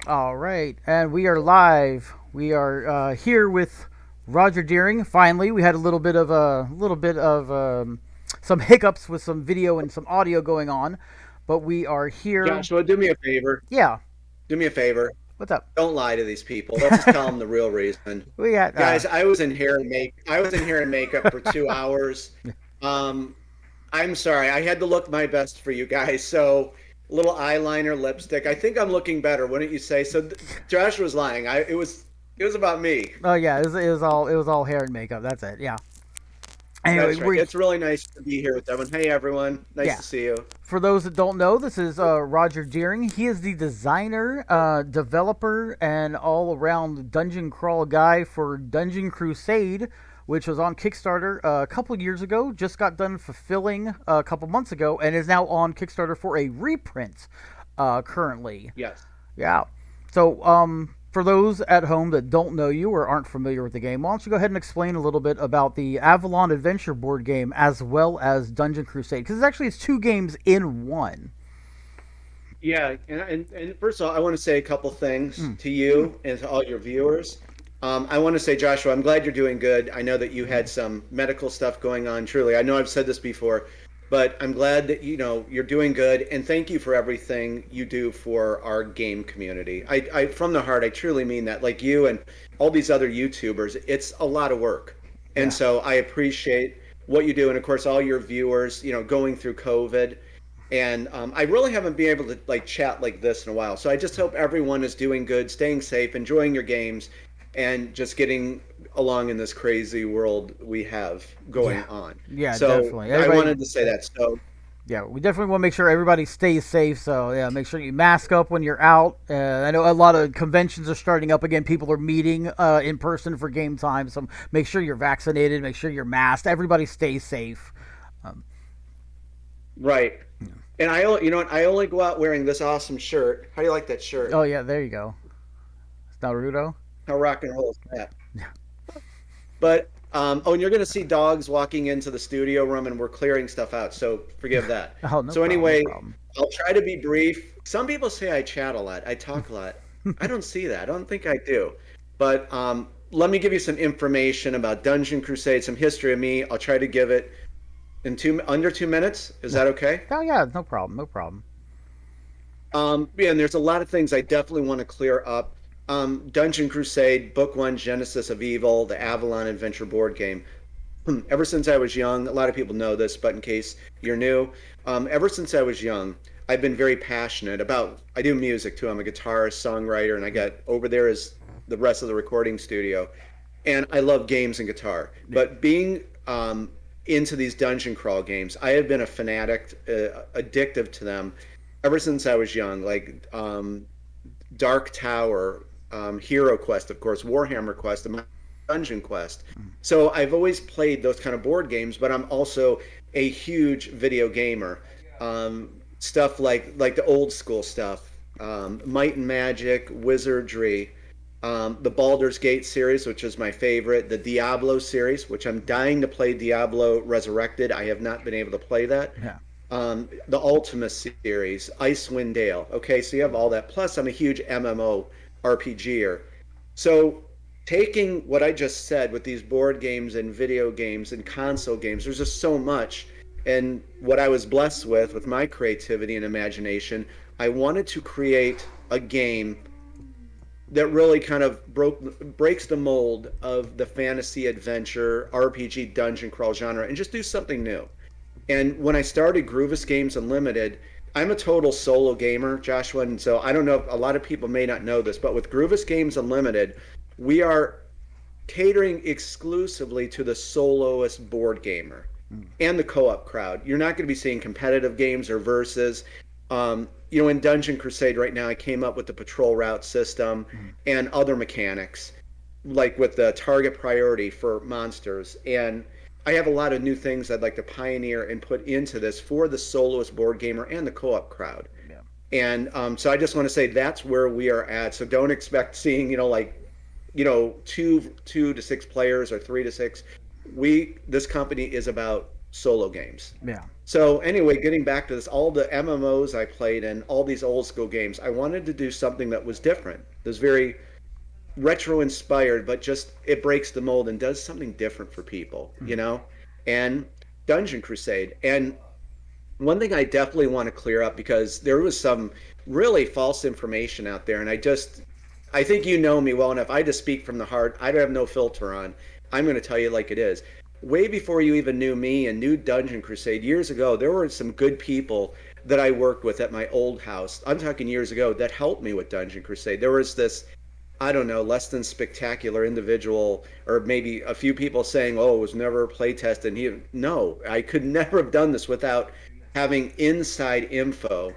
All right, and we are live. We are here with Roger Deering. Finally, we had a little bit of some hiccups with some video and some audio going on, but we are here. Joshua, do me a favor. Yeah, Do me a favor. what's up? Don't lie to these people. Let's just tell them the real reason. we got Guys, I was in hair and makeup for 2 hours. Um, I'm sorry. I had to look my best for you guys. So, little eyeliner, lipstick. I think I'm looking better, wouldn't you say? So, Josh was lying. It was about me. Oh yeah, it was all hair and makeup. That's it. Yeah. Anyway, That's right. we It's really nice to be here with everyone. Hey, everyone. Nice yeah. to see you. For those that don't know, this is Roger Deering. He is the designer, developer, and all around dungeon crawl guy for Dungeon Crusade, which was on Kickstarter a couple years ago. Just got done fulfilling a couple months ago, and is now on Kickstarter for a reprint currently. Yes. Yeah. So, for those at home that don't know you or aren't familiar with the game, why don't you go ahead and explain a little bit about the Avalon Adventure Board Game as well as Dungeon Crusade? Because it's two games in one. Yeah, and first of all, I want to say a couple things Mm. to you and to all your viewers. I want to say, Joshua, I'm glad you're doing good. I know that you had some medical stuff going on, truly. I know I've said this before, but I'm glad that you're doing good, and thank you for everything you do for our game community. From the heart, I truly mean that. Like you and all these other YouTubers, it's a lot of work, and Yeah. so I appreciate what you do, and of course, all your viewers, going through COVID. And I really haven't been able to like chat like this in a while. So I just hope everyone is doing good, staying safe, enjoying your games, and just getting along in this crazy world we have going Yeah. on. Yeah, So definitely. I Everybody, wanted to say that. So yeah, we definitely want to make sure everybody stays safe. So, yeah, make sure you mask up when you're out. I know a lot of conventions are starting up again. People are meeting in person for game time. So, make sure you're vaccinated. Make sure you're masked. Everybody stays safe. Um, right. And you know what? I only go out wearing this awesome shirt. How do you like that shirt? oh, yeah, there you go. It's Naruto. How rock and roll is that? But oh, and you're going to see dogs walking into the studio room, and we're clearing stuff out. So forgive that. Oh, no So problem. No anyway, problem. I'll try to be brief. Some people say I chat a lot. I talk a lot. I don't see that. I don't think I do. But let me give you some information about Dungeon Crusade, some history of me. I'll try to give it in under 2 minutes. Is that okay? Oh, yeah, no problem. No problem. Yeah, and there's a lot of things I definitely want to clear up. Dungeon Crusade, Book One, Genesis of Evil, the Avalon Adventure Board Game. Ever since I was young, a lot of people know this, but in case you're new, ever since I was young, I've been very passionate about. I do music too. I'm a guitarist, songwriter, and I got over there is the rest of the recording studio, and I love games and guitar. Yeah. But being into these dungeon crawl games, I have been a fanatic, addictive to them ever since I was young. Like Dark Tower, Hero Quest, of course, Warhammer Quest, and Dungeon Quest. So I've always played those kind of board games, but I'm also a huge video gamer. Stuff like the old school stuff, Might and Magic, Wizardry, the Baldur's Gate series, which is my favorite, the Diablo series, which I'm dying to play Diablo Resurrected. I have not been able to play that. Yeah. The Ultima series, Icewind Dale. Okay, so you have all that. Plus, I'm a huge MMO RPGer. So, taking what I just said with these board games and video games and console games, there's just so much. And what I was blessed with my creativity and imagination, I wanted to create a game that really kind of breaks the mold of the fantasy adventure RPG dungeon crawl genre and just do something new. And when I started Groovus Games Unlimited, I'm a total solo gamer, Joshua, and so I don't know, a lot of people may not know this, but with Groovus Games Unlimited, we are catering exclusively to the soloist board gamer and the co-op crowd. You're not going to be seeing competitive games or verses. In Dungeon Crusade right now, I came up with the patrol route system and other mechanics, like with the target priority for monsters. And I have a lot of new things I'd like to pioneer and put into this for the soloist board gamer and the co-op crowd. Yeah. And so I just want to say that's where we are at. So don't expect seeing, two to six players or three to six. This company is about solo games. Yeah. So anyway, getting back to this, all the MMOs I played and all these old school games, I wanted to do something that was different. It was very retro inspired, but just it breaks the mold and does something different for people, you know? And Dungeon Crusade. And one thing I definitely want to clear up, because there was some really false information out there, and I think you know me well enough. I just speak from the heart. I have no filter on. I'm going to tell you like it is. Way before you even knew me and knew Dungeon Crusade years ago, there were some good people that I worked with at my old house. I'm talking years ago that helped me with Dungeon Crusade. There was this, I don't know, less than spectacular individual, or maybe a few people saying, "Oh, it was never play tested." No, I could never have done this without having inside info,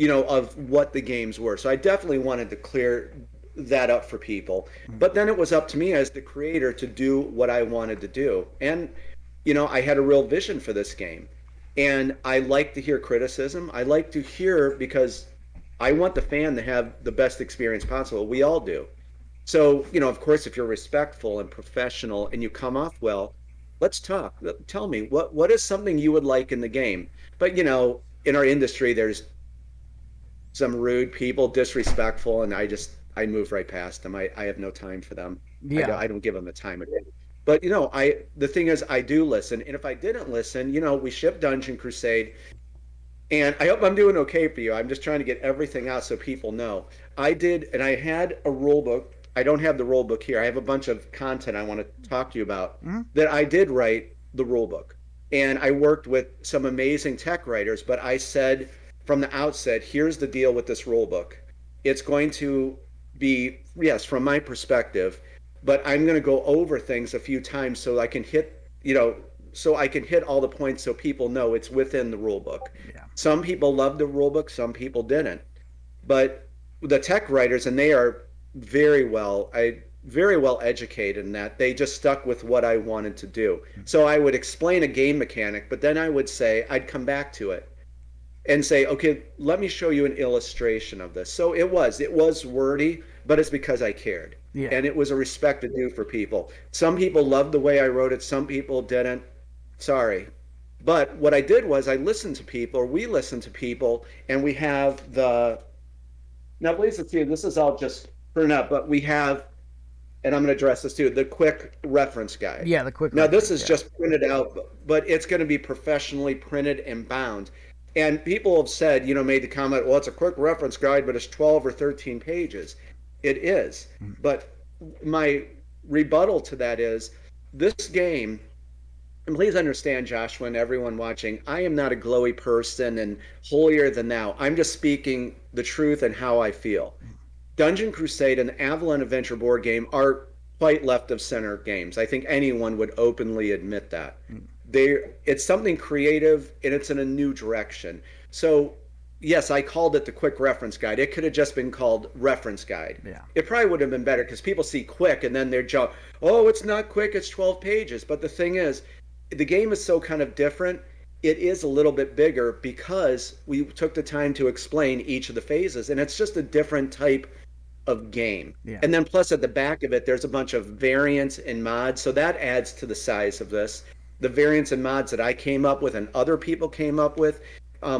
of what the games were. So I definitely wanted to clear that up for people. But then it was up to me as the creator to do what I wanted to do. And, I had a real vision for this game. And I like to hear criticism. I like to hear, because I want the fan to have the best experience possible. We all do. So, of course, if you're respectful and professional and you come off well, let's talk. Tell me, what is something you would like in the game? But, in our industry, there's some rude people, disrespectful, and I move right past them. I have no time for them. Yeah. I don't give them the time of day. But the thing is, I do listen, and if I didn't listen, we ship Dungeon Crusade, and I hope I'm doing okay for you. I'm just trying to get everything out so people know. I did, and I had a rule book. I don't have the rule book here. I have a bunch of content I want to talk to you about that I did write the rule book, and I worked with some amazing tech writers. But I said from the outset, here's the deal with this rule book. It's going to be, yes, from my perspective, but I'm going to go over things a few times so I can hit, so I can hit all the points so people know it's within the rule book. Yeah. Some people loved the rule book, some people didn't. But the tech writers, and they are very well educated in that, they just stuck with what I wanted to do. So I would explain a game mechanic, but then I'd come back to it and say, okay, let me show you an illustration of this. So it was wordy, but it's because I cared. Yeah. And it was a respect to do for people. Some people loved the way I wrote it, some people didn't. Sorry. But what I did was I listened to people, or we listened to people, and we have now please let's see, this is all just printed up, but we have, and I'm going to address this too, the quick reference guide. Yeah, the quick Now reference, this is yeah. just printed out, but it's going to be professionally printed and bound. And people have said, made the comment, well, it's a quick reference guide, but it's 12 or 13 pages. It is. But my rebuttal to that is, this game, and please understand, Joshua, and everyone watching, I am not a glowy person and holier than thou. I'm just speaking the truth and how I feel. Dungeon Crusade and Avalon Adventure Board Game are quite left of center games. I think anyone would openly admit that. It's something creative, and it's in a new direction. So yes, I called it the quick reference guide. It could have just been called reference guide. Yeah. It probably would have been better, because people see quick and then they're jump, oh, it's not quick, it's 12 pages. But the thing is, the game is so kind of different. It is a little bit bigger because we took the time to explain each of the phases, and it's just a different type of game. Yeah. And then plus at the back of it, there's a bunch of variants and mods. So that adds to the size of this. The variants and mods that I came up with and other people came up with.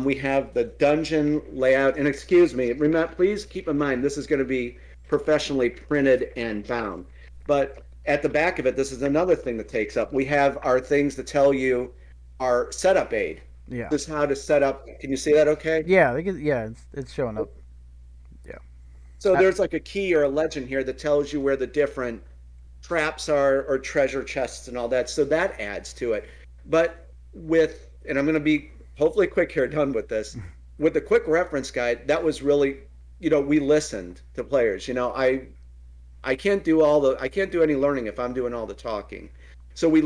We have the dungeon layout, and excuse me, remember, please keep in mind, this is going to be professionally printed and bound. But at the back of it, this is another thing that takes up. We have our things to tell you our setup aid. Yeah. This is how to set up. Can you see that okay? Yeah, it's showing up. Yeah. So there's like a key or a legend here that tells you where the different traps are, or treasure chests and all that. So that adds to it. But and I'm going to be hopefully quick here, done with this. With the quick reference guide, that was really, we listened to players. I can't do any learning if I'm doing all the talking. So we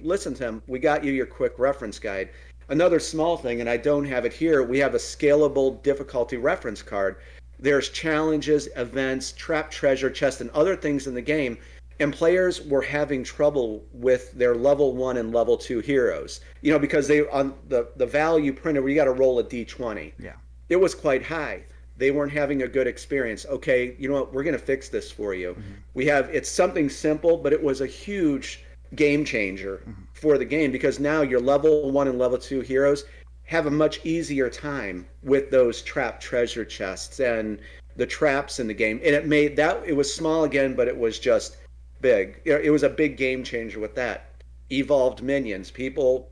listened to them. We got you your quick reference guide. Another small thing, and I don't have it here, we have a scalable difficulty reference card. There's challenges, events, trap treasure chest, and other things in the game. And players were having trouble with their level 1 and level 2 heroes, because they, on the value printed, where you got to roll a d20. Yeah. It was quite high. They weren't having a good experience. Okay, you know what? We're going to fix this for you. It's something simple, but it was a huge game changer for the game, because now your level 1 and level 2 heroes have a much easier time with those trapped treasure chests and the traps in the game. And it was small again, but it was just big. It was a big game changer with that. Evolved minions. People,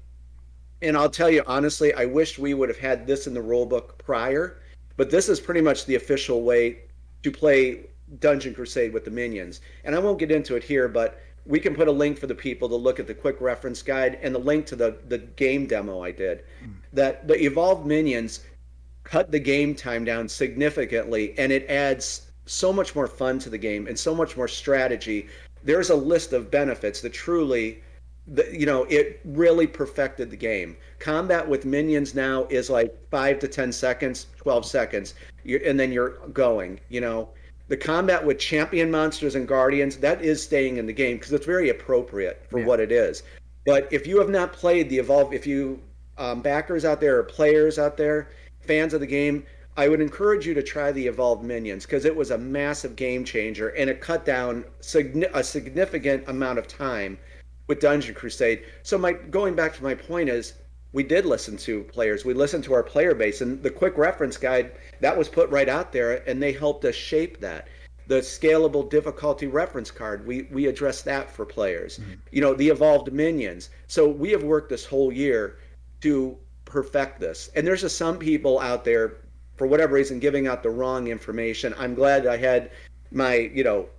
and I'll tell you honestly, I wish we would have had this in the rule book prior, but this is pretty much the official way to play Dungeon Crusade with the minions. And I won't get into it here, but we can put a link for the people to look at the quick reference guide and the link to the game demo I did. That the evolved minions cut the game time down significantly, and it adds so much more fun to the game and so much more strategy. There's a list of benefits that truly, it really perfected the game. Combat with minions now is like 5 to 10 seconds, 12 seconds, and then you're going. The combat with champion monsters and guardians, that is staying in the game because it's very appropriate for what it is. But if you have not played the Evolve, if you backers out there or players out there, fans of the game, I would encourage you to try the Evolved Minions because it was a massive game changer and it cut down a significant amount of time with Dungeon Crusade. So going back to my point is, we did listen to players. We listened to our player base, and the quick reference guide that was put right out there, and they helped us shape that. The scalable difficulty reference card, we addressed that for players. The evolved minions. So we have worked this whole year to perfect this. And there's just some people out there, for whatever reason, giving out the wrong information. I'm glad I had my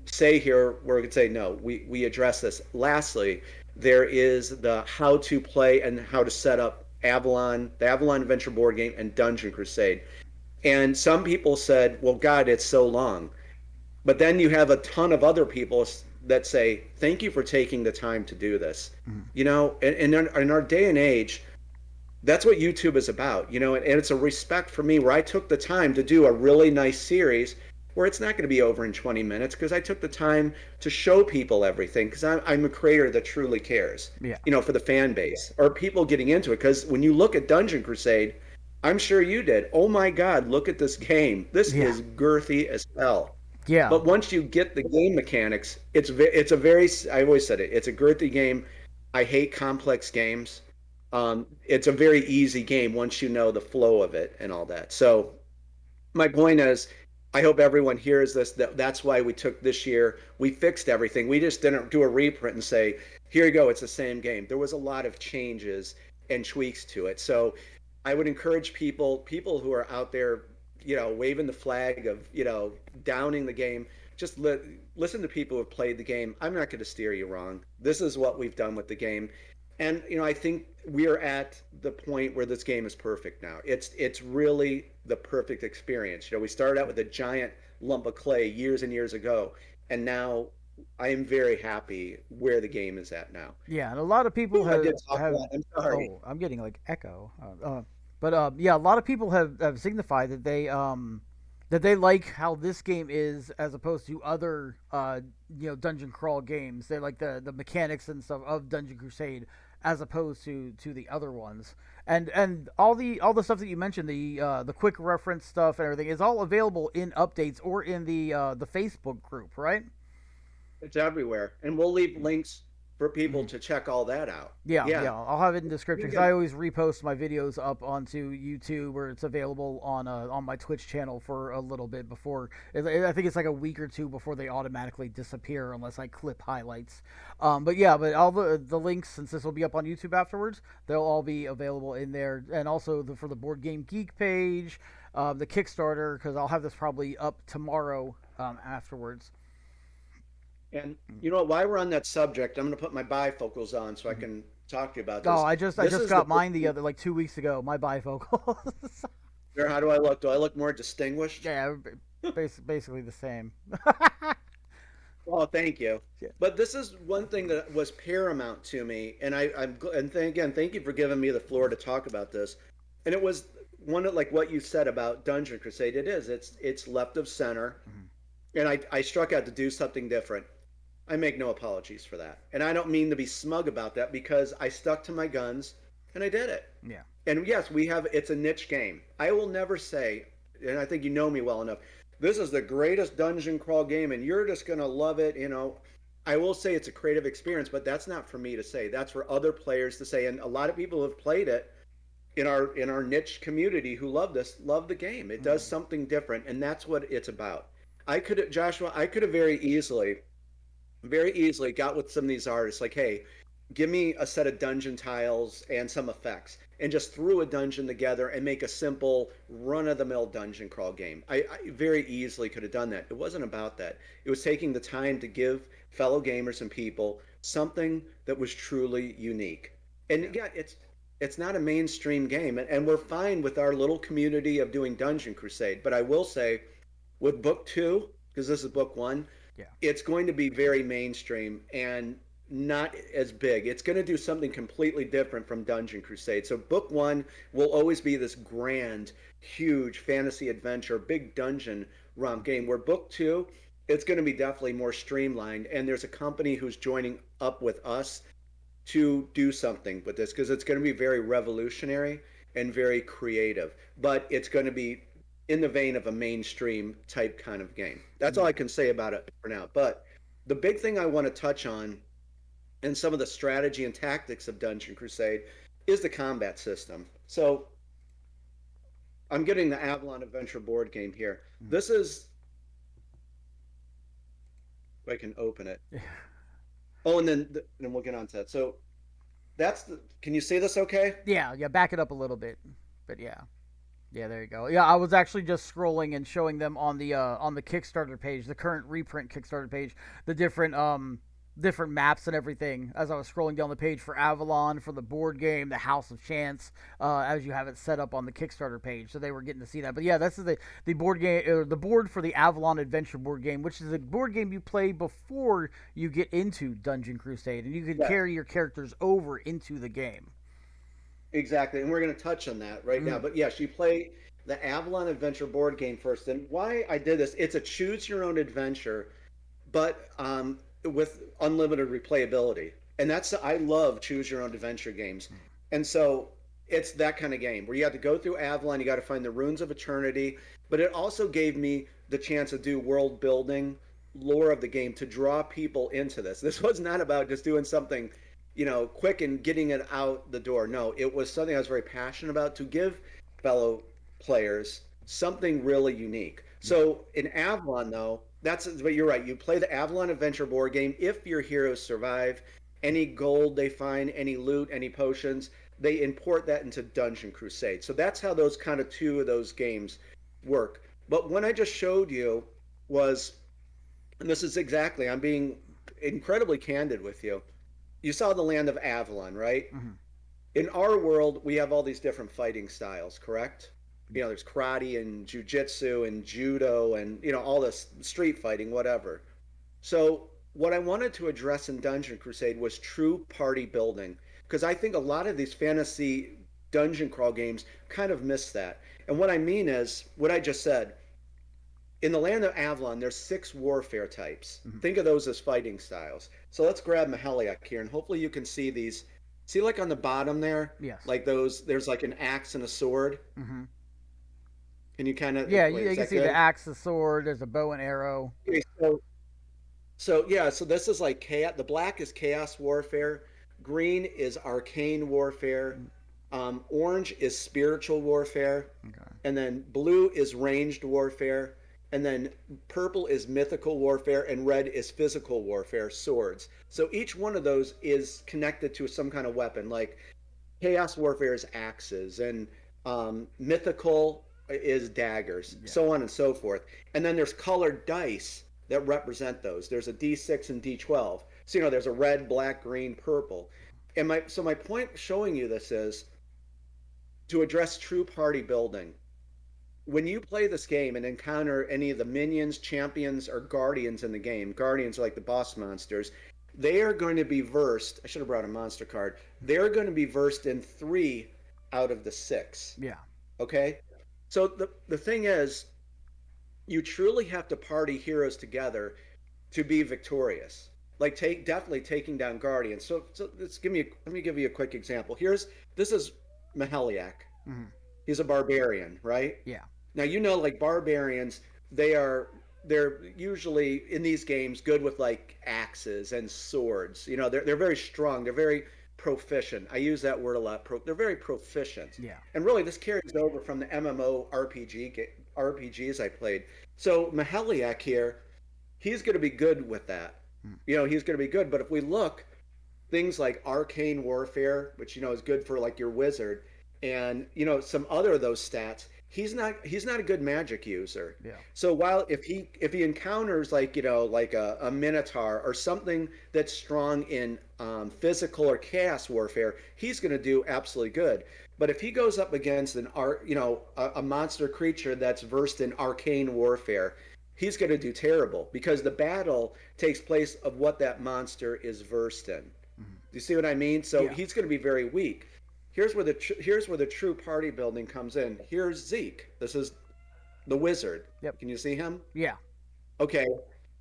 say here where we could say no. We address this. Lastly, there is the how to play and how to set up the Avalon Adventure Board Game, and Dungeon Crusade. And some people said, well, God, it's so long. But then you have a ton of other people that say, thank you for taking the time to do this. In our day and age, that's what YouTube is about, and it's a respect for me where I took the time to do a really nice series where it's not going to be over in 20 minutes because I took the time to show people everything because I'm a creator that truly cares, for the fan base or people getting into it. Because when you look at Dungeon Crusade, I'm sure you did. Oh my God, look at this game. This is girthy as hell. Yeah. But once you get the game mechanics, it's I always said it's a girthy game. I hate complex games. It's a very easy game once you know the flow of it and all that. So my point is, I hope everyone hears this, that's why we took this year. We fixed everything. We just didn't do a reprint and say, here you go, it's the same game. There was a lot of changes and tweaks to it. So I would encourage people who are out there, waving the flag of, downing the game, just listen to people who have played the game. I'm not going to steer you wrong. This is what we've done with the game. And, I think we're at the point where this game is perfect now. It's really the perfect experience. We started out with a giant lump of clay years and years ago, and now I am very happy where the game is at now. Yeah, and a lot of people have. I'm sorry. Oh, I'm getting like echo. But a lot of people have signified that they like how this game is as opposed to other dungeon crawl games. They like the mechanics and stuff of Dungeon Crusade as opposed to the other ones. And all the stuff that you mentioned, the quick reference stuff and everything is all available in updates or in the Facebook group, right? It's everywhere, and we'll leave links for people to check all that out. Yeah. I'll have it in the description because I always repost my videos up onto YouTube where it's available on my Twitch channel for a little bit before. I think it's like a week or two before they automatically disappear unless I clip highlights. But all the links, since this will be up on YouTube afterwards, they'll all be available in there, and also for the Board Game Geek page, the Kickstarter, because I'll have this probably up tomorrow afterwards. And you know what? While we're on that subject, I'm going to put my bifocals on so I can talk to you about this. Oh, I just got mine the other 2 weeks ago. My bifocals. How do I look? Do I look more distinguished? Yeah, basically the same. Well, thank you. Yeah. But this is one thing that was paramount to me, and again, thank you for giving me the floor to talk about this. And it was one of like what you said about Dungeon Crusade. It's left of center, and I struck out to do something different. I make no apologies for that. And I don't mean to be smug about that because I stuck to my guns and I did it. Yeah. And yes, it's a niche game. I will never say, and I think you know me well enough, this is the greatest dungeon crawl game and you're just going to love it. I will say it's a creative experience, but that's not for me to say. That's for other players to say. And a lot of people have played it in our niche community who love this, love the game. It does Mm. something different, and that's what it's about. Joshua, I could have very easily got with some of these artists like, hey, give me a set of dungeon tiles and some effects, and just threw a dungeon together and make a simple run of the mill dungeon crawl game. I very easily could have done that. It wasn't about that. It was taking the time to give fellow gamers and people something that was truly unique. Yeah. And yeah, it's not a mainstream game, and we're fine with our little community of doing Dungeon Crusade. But I will say, with book two, because this is book one, Yeah. it's going to be very mainstream and not as big. It's going to do something completely different from Dungeon Crusade. So book one will always be this grand, huge fantasy adventure, big dungeon romp game. Where book two, it's going to be definitely more streamlined. And there's a company who's joining up with us to do something with this because it's going to be very revolutionary and very creative. But it's going to be in the vein of a mainstream type kind of game. That's all I Yeah. can say about it for now. But the big thing I want to touch on and some of the strategy and tactics of Dungeon Crusade is the combat system. So I'm getting the Avalon Adventure board game here. Mm. This is, if I can open it. Oh, and then we'll get on to that. So can you see this okay? Yeah. Yeah. Back it up a little bit, but yeah. Yeah, there you go. Yeah, I was actually just scrolling and showing them on the Kickstarter page, the current reprint Kickstarter page, the different maps and everything as I was scrolling down the page for Avalon, for the board game, the House of Chance, as you have it set up on the Kickstarter page. So they were getting to see that. But yeah, this is the board game, or the board for the Avalon Adventure Board Game, which is a board game you play before you get into Dungeon Crusade, and you can Yeah, carry your characters over into the game. exactly. And we're going to touch on that right now. Mm. But yes, you play the Avalon Adventure board game first. And why I did this, it's a choose your own adventure, but with unlimited replayability. And I love choose your own adventure games. And so it's that kind of game where you have to go through Avalon, you got to find the runes of eternity, but it also gave me the chance to do world building, lore of the game to draw people into this. This was not about just doing something, quick and getting it out the door. No, it was something I was very passionate about to give fellow players something really unique. Yeah. So in Avalon, though, but you're right. You play the Avalon Adventure board game. If your heroes survive, any gold they find, any loot, any potions, they import that into Dungeon Crusade. So that's how those kind of two of those games work. But what I just showed you was, and this is exactly, I'm being incredibly candid with you. You saw the land of Avalon, right? Hmm. In our world, we have all these different fighting styles, correct? Yeah. There's karate and jujitsu and judo and, all this street fighting, whatever. So, what I wanted to address in Dungeon Crusade was true party building, because I think a lot of these fantasy dungeon crawl games kind of miss that. And what I mean is what I just said. In the land of Avalon, there's 6 warfare types. Hmm. Think of those as fighting styles. So let's grab Maheliak here, and hopefully you can see these. See, like on the bottom there, Yes. like those. There's like an axe and a sword. Hmm. Can you kind of Yeah, wait? you Is can that see the good? axe, the sword. There's a bow and arrow. Okay, so yeah, so this is like chaos. The black is chaos warfare. Green is arcane warfare. Mm. Orange is spiritual warfare, Okay. and then blue is ranged warfare, and then purple is mythical warfare, and red is physical warfare, swords. So each one of those is connected to some kind of weapon. Like chaos warfare is axes, and mythical is daggers, Yeah. so on and so forth. And then there's colored dice that represent those. There's a D6 and D12. So there's a red, black, green, purple. And my point showing you this is to address true party building. When you play this game and encounter any of the minions, champions, or guardians in the game, guardians are like the boss monsters, they are going to be versed. I should have brought a monster card. They're going to be versed in 3 out of the 6. Yeah. Okay? So the thing is, you truly have to party heroes together to be victorious. Like definitely taking down guardians. So let me give you a quick example. This is Maheliak. Hmm. He's a barbarian, right? Yeah. Now like barbarians, they are they're usually in these games good with like axes and swords. You know, they're very strong. They're very proficient. I use that word a lot. They're very proficient. Yeah. And really, this carries over from the MMO RPGs I played. So Maheliak here, he's going to be good with that. You know, he's going to be good. But if we look, things like arcane warfare, which you know is good for like your wizard, and you know some other of those stats. He's not a good magic user. Yeah. So while if he encounters like you know like a minotaur or something that's strong in physical or chaos warfare, he's going to do absolutely good. But if he goes up against an art you know a monster creature that's versed in arcane warfare, he's going to do terrible because the battle takes place of what that monster is versed in. Do you see what I mean? So Yeah. he's going to be very weak. Here's where the true party building comes in. Here's Zeke. This is the wizard. Yep. Can you see him? Yeah. Okay.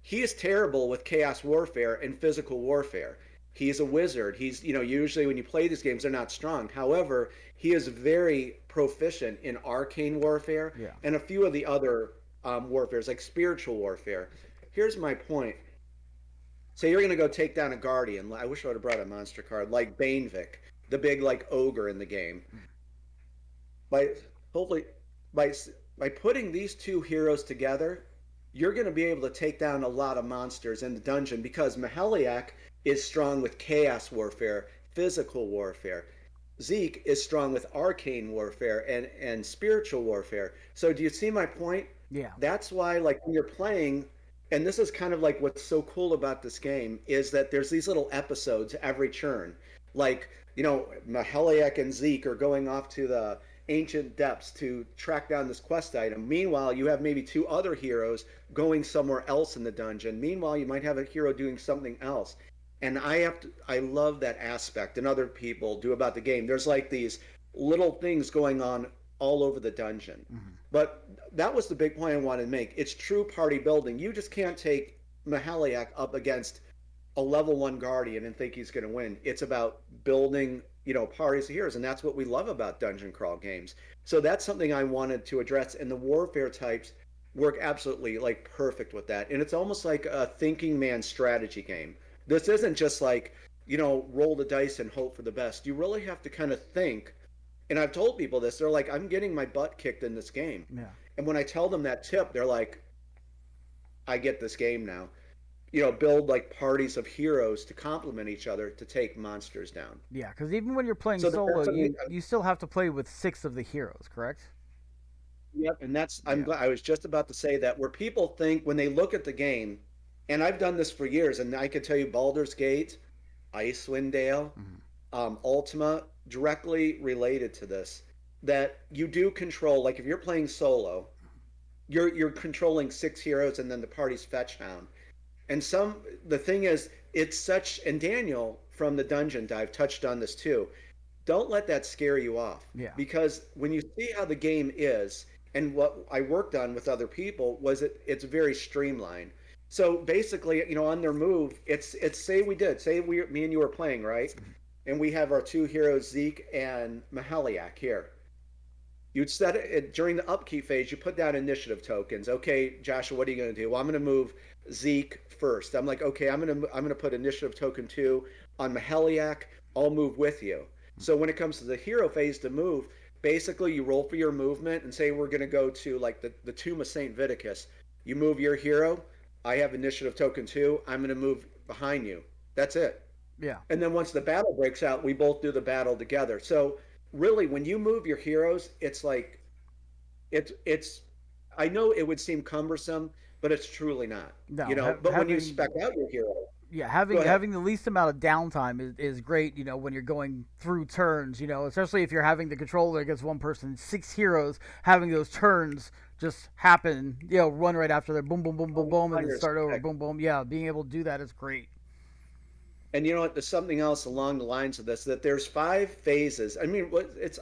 He is terrible with chaos warfare and physical warfare. He's a wizard. He's, you know, usually when you play these games, they're not strong. However, he is very proficient in arcane warfare Yeah. and a few of the other warfares, like spiritual warfare. Here's my point. Say you're going to go take down a guardian. I wish I would have brought a monster card like Banevik, the big like ogre in the game. By hopefully by by putting these two heroes together, you're going to be able to take down a lot of monsters in the dungeon because Maheliak is strong with chaos warfare, physical warfare. Zeke is strong with arcane warfare and spiritual warfare. So do you see my point? Yeah. That's why like when you're playing, and this is kind of like what's so cool about this game is that there's these little episodes every turn. Like, you know, Maheliak and Zeke are going off to the ancient depths to track down this quest item. Meanwhile, you have maybe two other heroes going somewhere else in the dungeon. Meanwhile, you might have a hero doing something else. And I love that aspect, and other people do about the game. There's like these little things going on all over the dungeon. But that was the big point I wanted to make. It's true party building. You just can't take Maheliak up against a level one guardian and think he's going to win. It's about building, you know, parties of heroes, and that's what we love about dungeon crawl games. So that's something I wanted to address, and the warfare types work absolutely like perfect with that. And it's almost like a thinking man strategy game. This isn't just like, you know, roll the dice and hope for the best. You really have to kind of think. And I've told people this. They're like, I'm getting my butt kicked in this game. Yeah. And when I tell them that tip, they're like, I get this game now. You know, build like parties of heroes to complement each other to take monsters down. Yeah, because even when you're playing So solo, that's something. you still have to play with 6 of the heroes, correct? Yep. And that's I'm Yeah. glad I was just about to say that where people think when they look at the game, and I've done this for years, and I can tell you Baldur's Gate, Icewind Dale, Ultima, directly related to this, that you do control, like if you're playing solo, you're controlling 6 heroes and then the party's fetch hound. And the thing is, it's such, and Daniel from the Dungeon Dive touched on this too. Don't let that scare you off. Yeah. Because when you see how the game is, and what I worked on with other people was it's very streamlined. So basically, you know, on their move, it's say me and you were playing, right? And we have our 2 heroes, Zeke and Maheliak here. You'd set it during the upkeep phase. You put down initiative tokens. Okay, Joshua, what are you going to do? Well, I'm going to move Zeke first. I'm like, okay, I'm going to put initiative token 2 on Maheliak. I'll move with you. So when it comes to the hero phase to move, basically you roll for your movement and say we're going to go to like the Tomb of Saint Viticus. You move your hero. I have initiative token 2. I'm going to move behind you. That's it. Yeah. And then once the battle breaks out, we both do the battle together. So really, when you move your heroes, it's like it's. I know it would seem cumbersome, but it's truly not. No, You know, but when you spec out your hero, yeah, go ahead. having the least amount of downtime is great, you know, when you're going through turns, you know, especially if you're having the controller against one person, 6 heroes, having those turns just happen, you know, run right after their boom, boom, boom, boom, boom, and then start over, boom, boom. Yeah, being able to do that is great. And you know what? There's something else along the lines of this that there's 5 phases. I mean,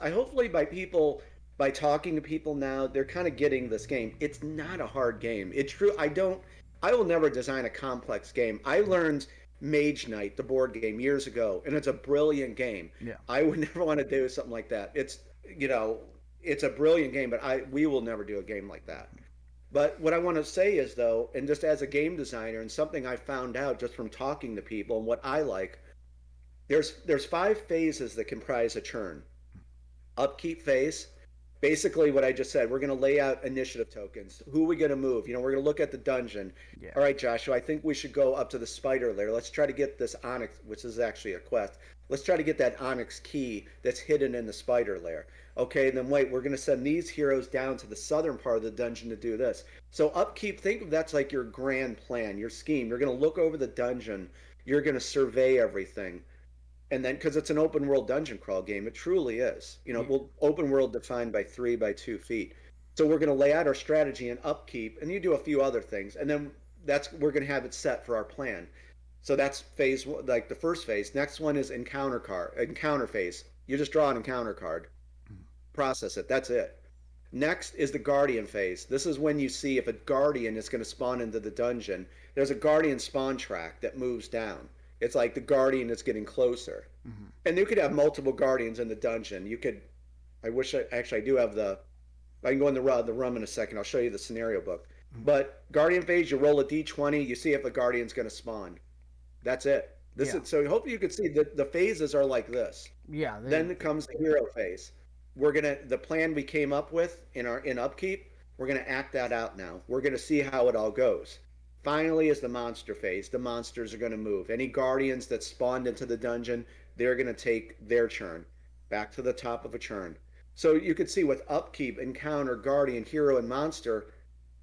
I hopefully by talking to people now, they're kind of getting this game. It's not a hard game. It's true. I will never design a complex game. I learned Mage Knight, the board game, years ago, and it's a brilliant game. Yeah. I would never want to do something like that. It's, you know, it's a brilliant game, but we will never do a game like that. But what I want to say is, though, and just as a game designer, and something I found out just from talking to people and what I like, there's five phases that comprise a churn. Upkeep phase, basically what I just said, we're going to lay out initiative tokens. Who are we going to move? We're going to look at the dungeon. Yeah. All right, Joshua, I think we should go up to the spider lair. Let's try to get this onyx, which is actually a quest. Let's try to get that onyx key that's hidden in the spider lair. Okay, then wait, we're going to send these heroes down to the southern part of the dungeon to do this. So upkeep, think of that's like your grand plan, your scheme. You're going to look over the dungeon. You're going to survey everything. And then, because it's an open world dungeon crawl game, it truly is. Well, open world defined by 3 by 2 feet. So we're going to lay out our strategy and upkeep, and you do a few other things, and then we're going to have it set for our plan. So that's phase one, like the first phase. Next one is encounter phase. You just draw an encounter card, process it. That's it. Next is the guardian phase. This is when you see if a guardian is going to spawn into the dungeon. There's a guardian spawn track that moves down. It's like the guardian is getting closer. Mm-hmm. And you could have multiple guardians in the dungeon. I do have I can go in the room in a second. I'll show you the scenario book. Mm-hmm. But guardian phase, you roll a d20, you see if a guardian's going to spawn. That's it. So hopefully you could see that the phases are like this. Yeah. Then comes the hero phase. The plan we came up with in upkeep, we're going to act that out now. We're going to see how it all goes. Finally is the monster phase. The monsters are going to move. Any guardians that spawned into the dungeon, they're going to take their churn back to the top of a churn. So you could see with upkeep, encounter, guardian, hero, and monster,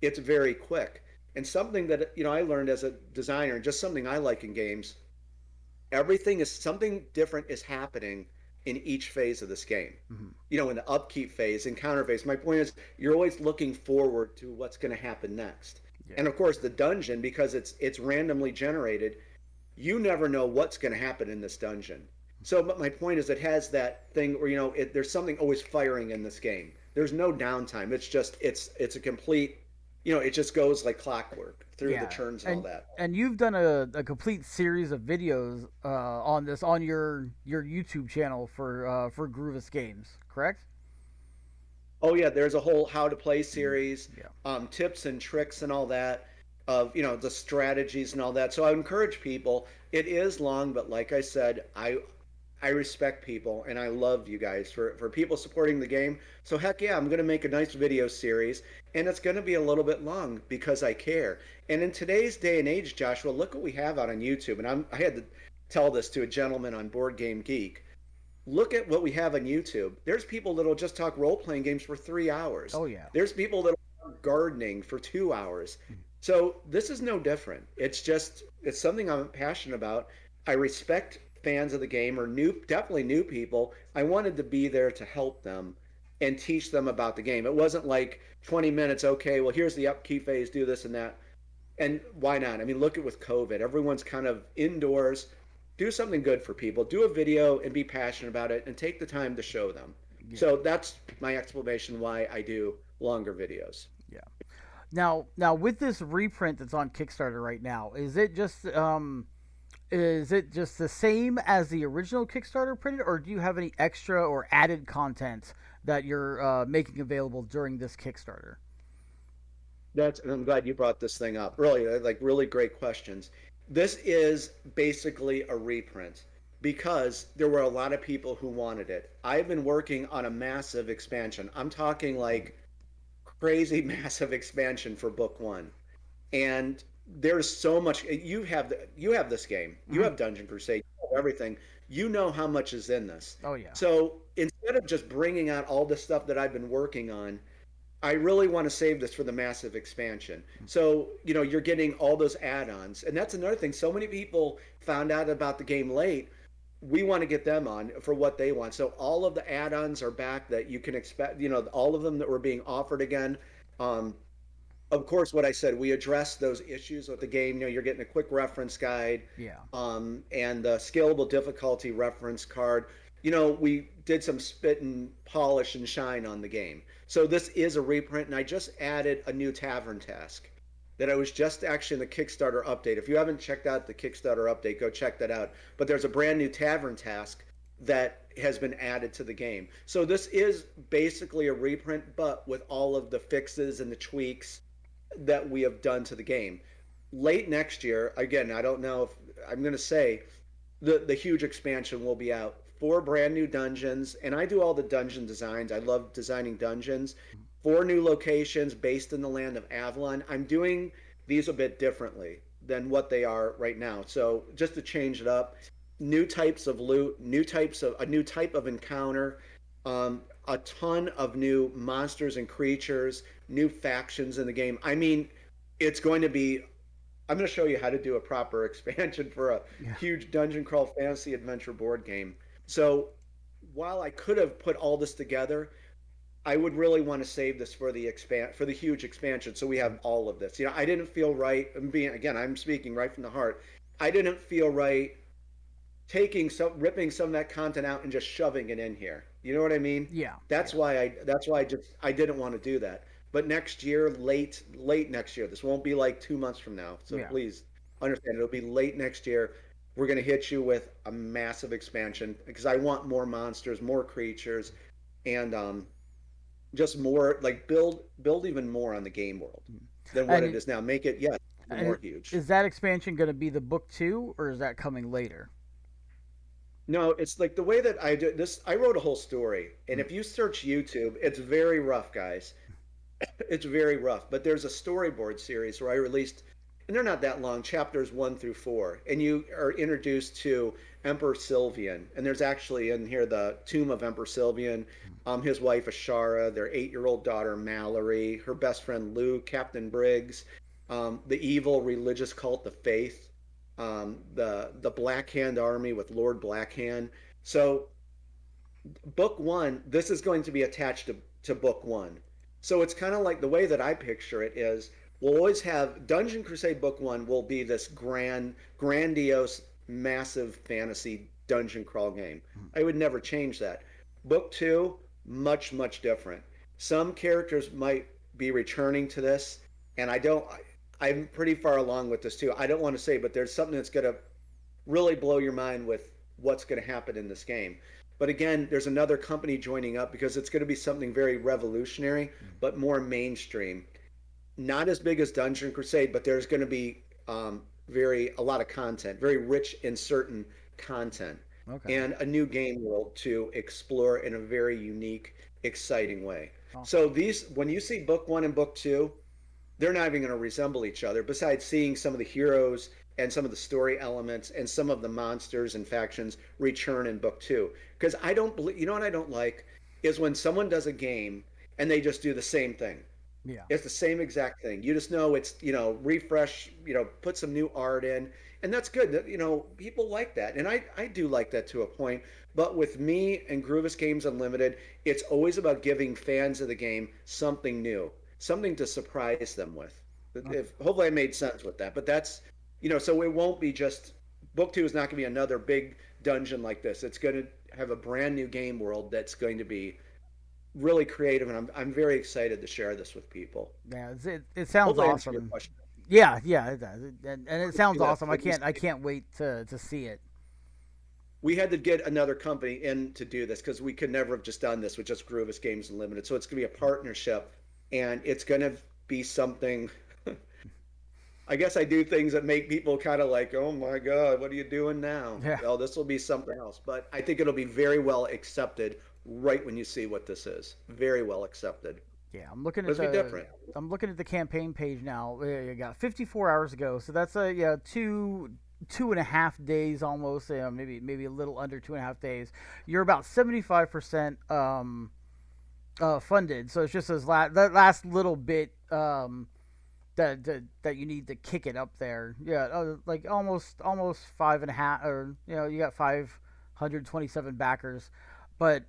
it's very quick. And something that I learned as a designer, and just something I like in games, something different is happening in each phase of this game. Mm-hmm. In the upkeep phase, encounter phase, my point is you're always looking forward to what's going to happen next. Yeah. And of course, the dungeon, because it's randomly generated, you never know what's going to happen in this dungeon. So, but my point is, it has that thing where there's something always firing in this game. There's no downtime. It's a complete, it just goes like clockwork through the turns and all that. And you've done a complete series of videos on this on your YouTube channel for Groovus Games, correct? Oh yeah, there's a whole how to play series, tips and tricks and all that, of the strategies and all that. So I encourage people. It is long, but like I said, I respect people and I love you guys for people supporting the game. So heck yeah, I'm gonna make a nice video series, and it's gonna be a little bit long because I care. And in today's day and age, Joshua, look what we have out on YouTube. And I had to tell this to a gentleman on Board Game Geek. Look at what we have on YouTube. There's people that'll just talk role-playing games for 3 hours. Oh, yeah. There's people that'll talk gardening for 2 hours. So this is no different. It's something I'm passionate about. I respect fans of the game, or definitely new people. I wanted to be there to help them and teach them about the game. It wasn't like 20 minutes, okay, well, here's the upkeep phase, do this and that. And why not? I mean, look at with COVID. Everyone's kind of indoors. Do something good for people. Do a video and be passionate about it and take the time to show them. Yeah. So that's my explanation why I do longer videos. Yeah. Now with this reprint that's on Kickstarter right now, is it just the same as the original Kickstarter printed, or do you have any extra or added content that you're making available during this Kickstarter? And I'm glad you brought this thing up. Really great questions. This is basically a reprint because there were a lot of people who wanted it. I've been working on a massive expansion. I'm talking like crazy massive expansion for book one. And there's so much. You have this game. You have Dungeon Crusade. You have everything. You know how much is in this. Oh yeah. So instead of just bringing out all the stuff that I've been working on, I really want to save this for the massive expansion. So, you're getting all those add-ons. And that's another thing. So many people found out about the game late. We want to get them on for what they want. So all of the add-ons are back that you can expect, all of them that were being offered again. Of course, what I said, we addressed those issues with the game. You're getting a quick reference guide. Yeah. And the scalable difficulty reference card. We did some spit and polish and shine on the game. So this is a reprint, and I just added a new tavern task that I was just actually in the Kickstarter update. If you haven't checked out the Kickstarter update, go check that out. But there's a brand new tavern task that has been added to the game. So this is basically a reprint, but with all of the fixes and the tweaks that we have done to the game. Late next year, again, I don't know if I'm going to say the huge expansion will be out. 4 brand new dungeons, and I do all the dungeon designs. I love designing dungeons. 4 new locations based in the land of Avalon. I'm doing these a bit differently than what they are right now. So just to change it up, new types of loot, new types of a new type of encounter, a ton of new monsters and creatures, new factions in the game. I mean, it's going to be. I'm going to show you how to do a proper expansion for a Yeah. huge dungeon crawl fantasy adventure board game. So while I could have put all this together, I would really want to save this for the huge expansion. So we have all of this. I didn't feel right. I'm speaking right from the heart. I didn't feel right ripping some of that content out and just shoving it in here. You know what I mean? Yeah. That's Yeah. why I didn't want to do that. But next year, late next year, this won't be like 2 months from now. So Yeah. please understand, it'll be late next year. We're gonna hit you with a massive expansion because I want more monsters, more creatures, and just more like build even more on the game world than what And it is now. Make it, yes, even and more huge. is that expansion going to be the book 2, or is that coming later? No, it's like the way that I do this. I wrote a whole story, and if you search YouTube, it's very rough, guys. It's very rough. But there's a storyboard series where I released, and they're not that long, chapters 1 through 4, and you are introduced to Emperor Sylvian, and there's actually in here the tomb of Emperor Sylvian, his wife Ashara, their 8-year-old daughter Mallory, her best friend Lou, Captain Briggs, the evil religious cult, the Faith, the Black Hand Army with Lord Blackhand. So book one, this is going to be attached to book one. So it's kind of like the way that I picture it is we'll always have Dungeon Crusade book one will be this grandiose, massive fantasy dungeon crawl game. I would never change that. Book two, much, much different. Some characters might be returning to this, and I'm pretty far along with this too. I don't want to say, but there's something that's going to really blow your mind with what's going to happen in this game. But again, there's another company joining up because it's going to be something very revolutionary, but more mainstream. Not as big as Dungeon Crusade, but there's going to be a lot of content, very rich in certain content, Okay. and a new game world to explore in a very unique, exciting way. Awesome. So when you see book one and book two, they're not even going to resemble each other. Besides seeing some of the heroes and some of the story elements and some of the monsters and factions return in book two. Because I don't believe, you know what I don't like is when someone does a game and they just do the same thing. Yeah. It's the same exact thing. You just know it's, refresh, put some new art in. And that's good. People like that. And I do like that to a point. But with me and Groovus Games Unlimited, it's always about giving fans of the game something new, something to surprise them with. Hopefully I made sense with that. But that's, so it won't be just, book two is not going to be another big dungeon like this. It's going to have a brand new game world that's going to be really creative, and I'm very excited to share this with people. Yeah. It sounds Hopefully I answered your awesome. question. Yeah. Yeah. It does. And it sounds Yeah, awesome. I can't wait to see it. we had to get another company in to do this because we could never have just done this with just Groovus Games Unlimited. So it's going to be a partnership, and it's going to be something. I guess I do things that make people kind of like, oh my God, what are you doing now? Yeah. Oh, this will be something else. But I think it'll be very well accepted right when you see what this is. Very well accepted. Yeah, I'm looking at It'll be different. I'm looking at the campaign page now. You got 54 hours ago, so that's yeah, 2.5 days almost. Maybe a little under 2.5 days. You're about 75% funded. So it's just that last little bit that you need to kick it up there. Yeah, like almost 5.5, or you got 527 backers, but.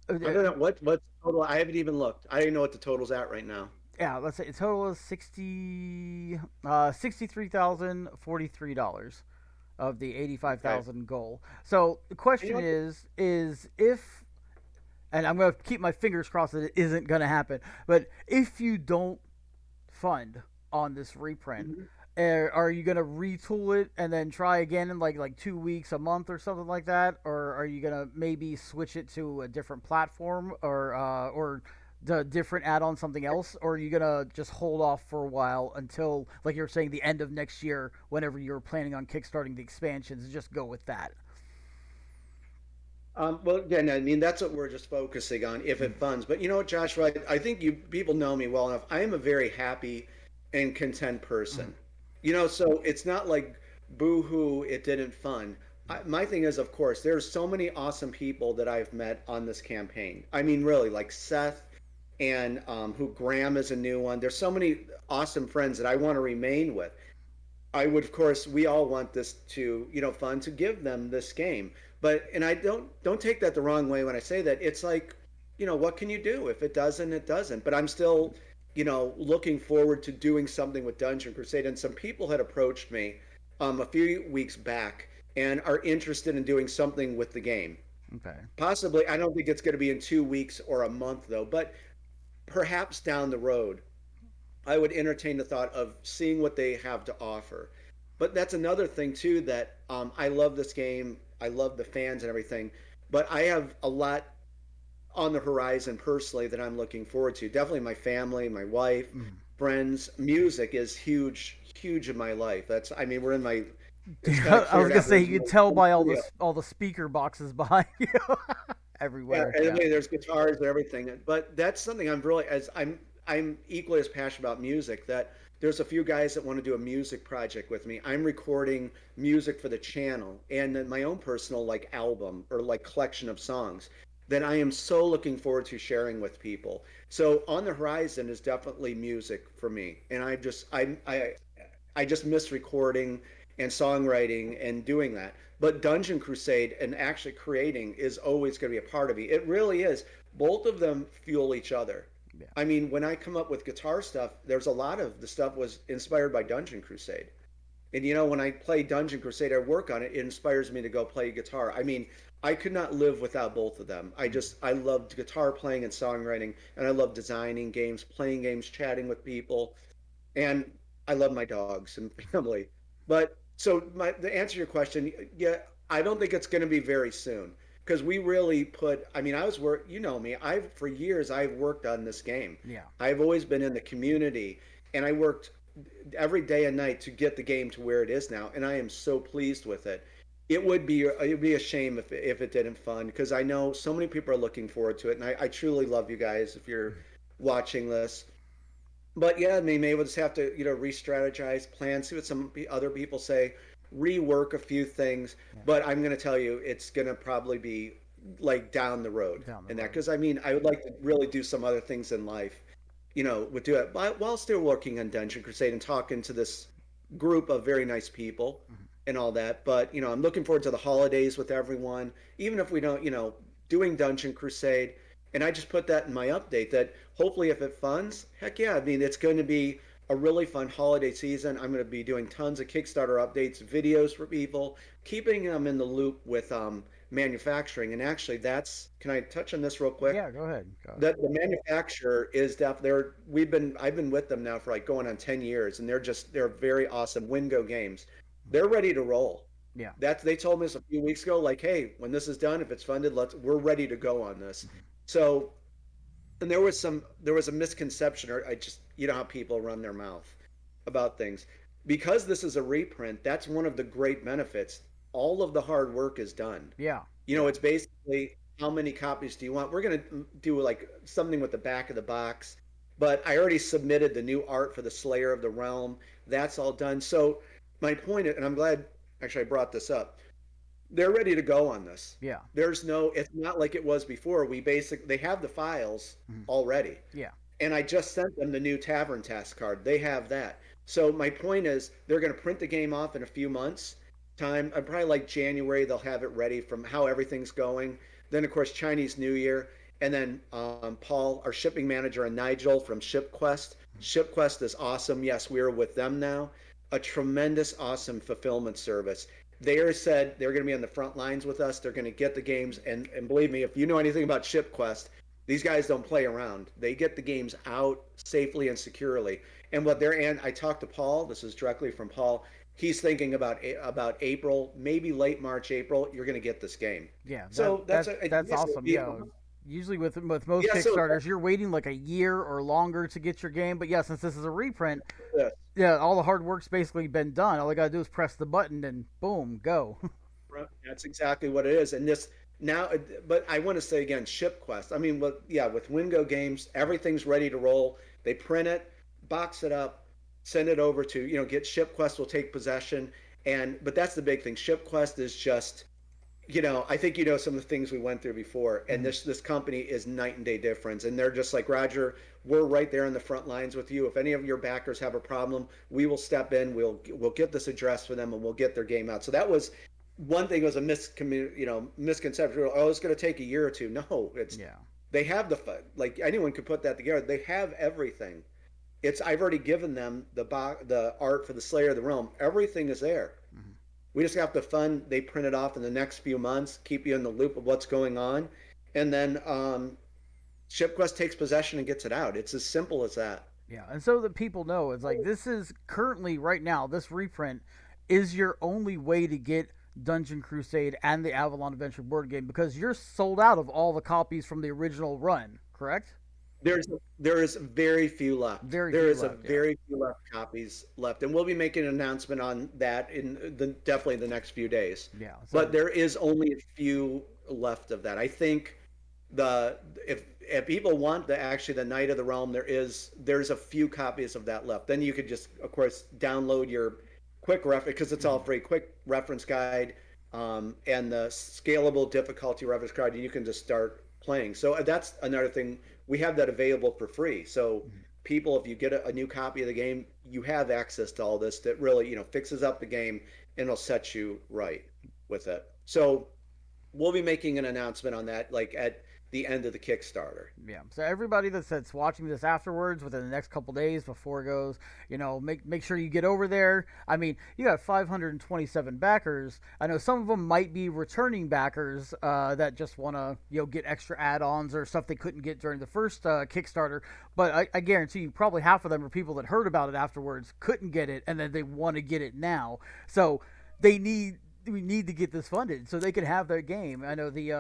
I don't know what's total. I haven't even looked. I don't even know what the total's at right now. Yeah, let's say total is $63,043 of the Okay. 85,000 goal. So the You know question what? is if, and I'm gonna keep my fingers crossed that it isn't gonna happen, but if you don't fund on this reprint, Mhm. are you gonna retool it and then try again in like 2 weeks, a month, or something like that, or are you gonna maybe switch it to a different platform, or the different add-on something else, or are you gonna just hold off for a while until, like you're saying, the end of next year, whenever you're planning on kickstarting the expansions, and just go with that? Well, again, I mean, that's what we're just focusing on if it funds. But you know what, Joshua, I think you people know me well enough. I am a very happy and content person. You know, so it's not like boo-hoo, it didn't fund. My thing is, of course, there's so many awesome people that I've met on this campaign. I mean, really, like Seth and who Graham is a new one. There's so many awesome friends that I want to remain with. I would, of course, we all want this to, fun to give them this game. But and I don't take that the wrong way when I say that. It's like, what can you do? If it doesn't, it doesn't. But I'm still, looking forward to doing something with Dungeon Crusade. And some people had approached me a few weeks back and are interested in doing something with the game. Okay. Possibly, I don't think it's going to be in 2 weeks or a month though, but perhaps down the road. I would entertain the thought of seeing what they have to offer. But that's another thing too that I love this game. I love the fans and everything. But I have a lot on the horizon personally that I'm looking forward to. Definitely my family, my wife, friends. Music is huge, huge in my life. I mean, we're in my. It's kind of I was cleared gonna out. say There's you no can tell by studio. all the speaker boxes behind you Yeah, everywhere. and I Yeah. mean, there's guitars and everything, but that's something I'm really as I'm equally as passionate about music. That there's a few guys that want to do a music project with me. I'm recording music for the channel and then my own personal like album or like collection of songs that I am so looking forward to sharing with people. So on the horizon is definitely music for me, and I just miss recording and songwriting and doing that. But Dungeon Crusade and actually creating is always going to be a part of me. It really is. Both of them fuel each other. Yeah. I mean, when I come up with guitar stuff, there's a lot of the stuff was inspired by Dungeon Crusade. And when I play Dungeon Crusade, I work on it. It inspires me to go play guitar. I mean, I could not live without both of them. I loved guitar playing and songwriting, and I love designing games, playing games, chatting with people, and I love my dogs and family. But so the answer to your question, yeah, I don't think it's going to be very soon because we really put. I mean, I was work. You know me. I've for years I've worked on this game. Yeah. I've always been in the community, and I worked every day and night to get the game to where it is now, and I am so pleased with it. It would be a shame if it didn't fund because I know so many people are looking forward to it, and I truly love you guys if you're watching this. But yeah, I mean, maybe we'll just have to, re-strategize, plan, see what some other people say, rework a few things. Yeah. But I'm going to tell you, it's going to probably be like down the road Down the and that road. because I mean, I would like to really do some other things in life, would do it while still working on Dungeon Crusade and talking to this group of very nice people and all that. But I'm looking forward to the holidays with everyone, even if we don't, doing Dungeon Crusade. And I just put that in my update that hopefully if it funds, heck yeah, I mean, it's going to be a really fun holiday season. I'm going to be doing tons of Kickstarter updates, videos for people, keeping them in the loop with manufacturing. And actually, can I touch on this real quick? Yeah. Go ahead. Go ahead. That the manufacturer is I've been with them now for like going on 10 years, and they're very awesome. Wingo Games. They're ready to roll. Yeah. They told me this a few weeks ago, like, hey, when this is done, if it's funded, we're ready to go on this. So, and there was a misconception, or I just, how people run their mouth about things. Because this is a reprint, that's one of the great benefits. All of the hard work is done. Yeah. It's basically how many copies do you want? We're going to do like something with the back of the box, but I already submitted the new art for the Slayer of the Realm. That's all done. So my point, and I'm glad actually I brought this up, they're ready to go on this. Yeah. It's not like it was before. They have the files already. Yeah. And I just sent them the new Tavern Task card. They have that. So my point is they're going to print the game off in a few months time. Probably like January, they'll have it ready from how everything's going. Then, of course, Chinese New Year. And then Paul, our shipping manager, and Nigel from ShipQuest. ShipQuest is awesome. Yes, we're with them now. A tremendous, awesome fulfillment service. They said they're going to be on the front lines with us. They're going to get the games. And believe me, if you know anything about ShipQuest, these guys don't play around. They get the games out safely and securely. And I talked to Paul. This is directly from Paul. He's thinking about April, maybe late March, April. You're going to get this game. Yeah. So that's awesome. Yeah. Usually with most Yeah, so Kickstarters, you're waiting like a year or longer to get your game. But yeah, since this is a reprint, that's yeah, all the hard work's basically been done. All I gotta do is press the button and boom, go. that's exactly what it is. And this now, but I want to say again, ShipQuest. I mean, with Wingo Games, everything's ready to roll. They print it, box it up, send it over to get ShipQuest will take possession. But that's the big thing. ShipQuest is just I think some of the things we went through before, and this company is night and day difference. And they're just like, Rodger, we're right there in the front lines with you. If any of your backers have a problem, we will step in. We'll get this addressed for them, and we'll get their game out. So that was one thing. Was a misconception. Oh, it's going to take a year or two. No, Yeah. they have like anyone could put that together. They have everything. I've already given them the art for the Slayer of the Realm. Everything is there. We just have to fund. They print it off in the next few months, keep you in the loop of what's going on, and then ShipQuest takes possession and gets it out. It's as simple as that. Yeah, and so that people know, it's like this is currently right now. This reprint is your only way to get Dungeon Crusade and the Avalon Adventure board game because you're sold out of all the copies from the original run. Correct? There is very few left. Very There few is a left. Yeah. very few left copies left, and we'll be making an announcement on that in definitely the next few days. Yeah. So But there is only a few left of that. I think if people want the Knight of the Realm, there's a few copies of that left. Then you could just, of course, download your quick reference because it's all free. Quick reference guide, and the scalable difficulty reference guide, and you can just start playing. So that's another thing. We have that available for free. So people, if you get a new copy of the game, you have access to all this that really fixes up the game and it'll set you right with it. So we'll be making an announcement on that like at the end of the Kickstarter. yeah. So everybody that's watching this afterwards, within the next couple days before it goes, make sure you get over there. I mean, you got 527 backers. I know some of them might be returning backers that just want to get extra add-ons or stuff they couldn't get during the first Kickstarter. But I guarantee you, probably half of them are people that heard about it afterwards, couldn't get it, and then they want to get it now. So we need to get this funded so they can have their game. I know the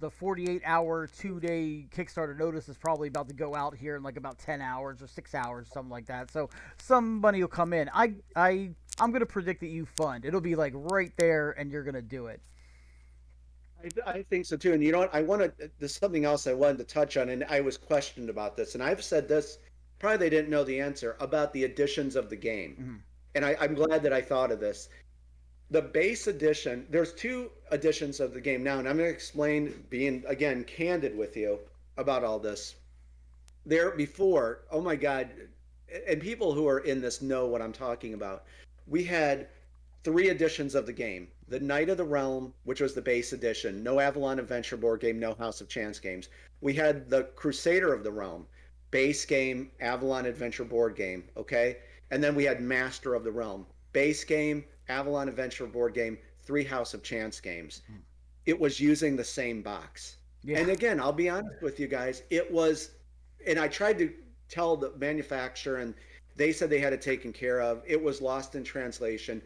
48-hour 2-day Kickstarter notice is probably about to go out here in like about 10 hours or 6 hours, something like that. So some money will come in. I'm going to predict that you fund. It'll be like right there and you're going to do it. I think so too. And you know what? There's something else I wanted to touch on, and I was questioned about this, and I've said this, probably they didn't know the answer about the editions of the game. And I'm glad that I thought of this. The base edition, there's two editions of the game now, and I'm going to explain, being again candid with you about all this. There before, oh my God, and people who are in this know what I'm talking about. We had three editions of the game: the Knight of the Realm, which was the base edition, no Avalon Adventure Board Game, no House of Chance games. We had the Crusader of the Realm, base game, Avalon Adventure Board Game, okay? And then we had Master of the Realm, base game, Avalon Adventure Board Game, 3 House of Chance games. It was using the same box. Yeah. And again, I'll be honest with you guys, it was, and I tried to tell the manufacturer, and they said they had it taken care of. It was lost in translation.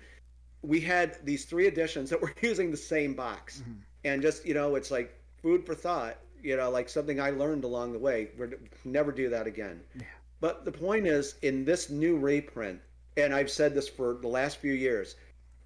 We had these 3 editions that were using the same box. And just, it's like food for thought, like something I learned along the way. We're never do that again. Yeah. But the point is, in this new reprint, and I've said this for the last few years,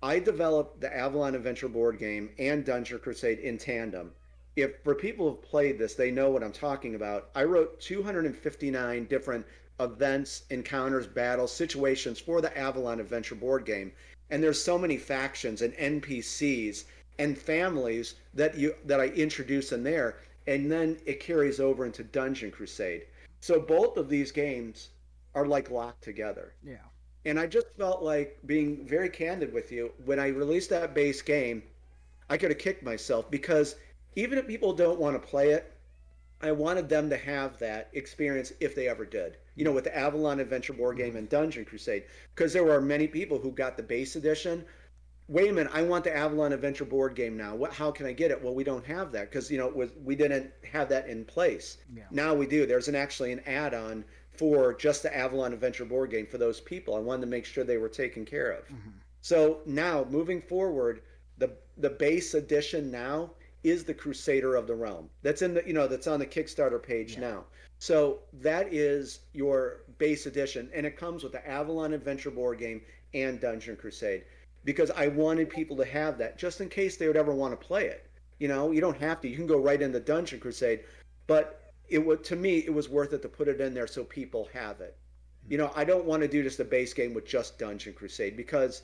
I developed the Avalon Adventure Board Game and Dungeon Crusade in tandem. If for people who've played this, they know what I'm talking about. I wrote 259 different events, encounters, battles, situations for the Avalon Adventure Board Game, and there's so many factions and NPCs and families that I introduce in there, and then it carries over into Dungeon Crusade. So both of these games are like locked together. Yeah. And I just felt like, being very candid with you, when I released that base game, I could have kicked myself, because even if people don't want to play it, I wanted them to have that experience if they ever did, with the Avalon Adventure Board Game and Dungeon Crusade, because there were many people who got the base edition. Wait a minute, I want the Avalon Adventure Board Game now. How can I get it? Well, we don't have that because, we didn't have that in place. Yeah. Now we do. There's actually an add-on for just the Avalon Adventure Board Game for those people. I wanted to make sure they were taken care of. So now, moving forward, the base edition now is the Crusader of the Realm. That's in the, that's on the Kickstarter page Yeah. now. So that is your base edition, and it comes with the Avalon Adventure Board Game and Dungeon Crusade, because I wanted people to have that just in case they would ever want to play it. You don't have to. You can go right into Dungeon Crusade, but it would, to me, it was worth it to put it in there so people have it. I don't want to do just a base game with just Dungeon Crusade, because